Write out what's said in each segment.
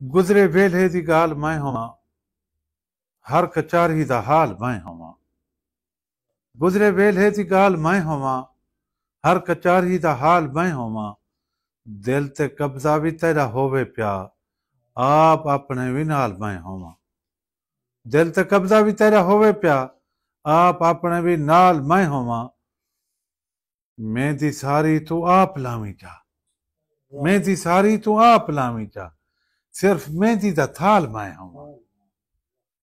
गुजरे वेले दी गाल मैं होवां, हर कचारी दा हाल मैं होवां। गुजरे वेले दी गाल मैं होवां, हर कचारी दा हाल मैं होवां। दिल ते कब्जा भी तेरा होवे प्या, आप अपने भी नाल मैं होवां। दिल ते कब्जा भी तेरा होवे प्या, आप अपने भी नाल मैं होवां। मेहंदी सारी तू आप लावी जा, मेहंदी सारी तू आप लावी जा। सिर्फ मेहंदी दा थाल मैं होवां।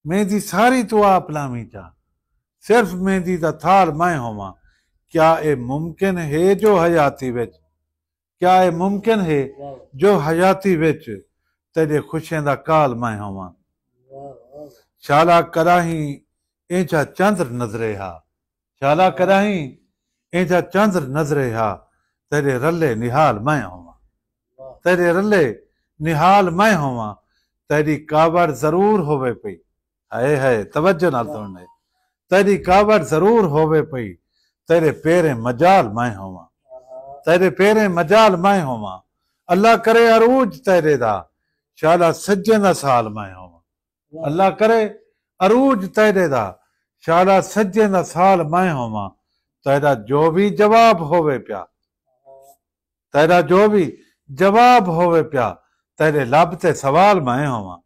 मेहंदी सारी तू आप लावी जा, सिर्फ मेहंदी दा थाल मैं होवां। क्या ये मुमकिन है जो हयाती विच, क्या ये मुमकिन है जो हयाती विच तेरे खुशियां दा काल मैं होवां। शाला कराही इंजा चंद्र नजरे हा, शाला कराही इंजा चंद्र नजरे हा। तेरे रले निहाल मैं होवां, तेरे रले निहाल मैं होवां। तेरी कावड़ जरूर होवे पई, हाय हाय तवज्जो नाल सुनने। तेरी कावड़ जरूर होवे पई, तेरे पेरे मजाल मैं होवां, तेरे पेरे मजाल मैं होवां। अल्लाह करे अरूज तेरे दा, शाला सज्जे दा साल मैं होवां। अल्लाह करे अरूज तेरे दा, शाला सज्जे दा साल मैं होवां। तेरा जो भी जवाब होवे प्या, तेरा जो भी जवाब होवे प्या, तेरे लब ते सवाल मैं होवां,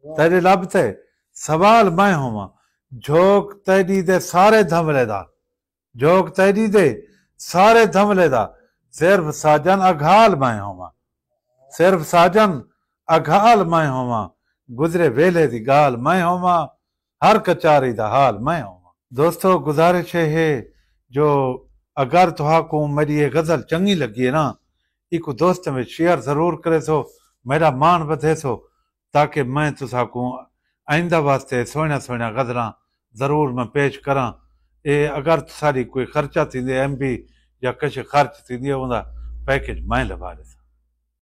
तेरे लब ते सवाल मैं होवां। झोंक तेरी दे सारे धमले दा, झोंक तेरी दे सारे धमले दा। सिर्फ साजन अघाल मैं होवां, सिर्फ साजन अघाल मैं होवां। गुजरे वेले दी गाल मैं होवां, हर कचारी दा हाल मैं होवां। दोस्तों गुजारिश है जो अगर तुहाको मेरी ये गजल चंगी लगी है ना, एक दोस्त में शेयर जरूर करे सो, मेरा मान वधे सो, ताकि मैं तुसाको आइंदा वास्ते सोहणिया सोहणिया गजलां जरूर मैं पेश करा। ये अगर सारी कोई खर्चा थी MB या कुछ खर्च थी पैकेज मैं लगा रहा।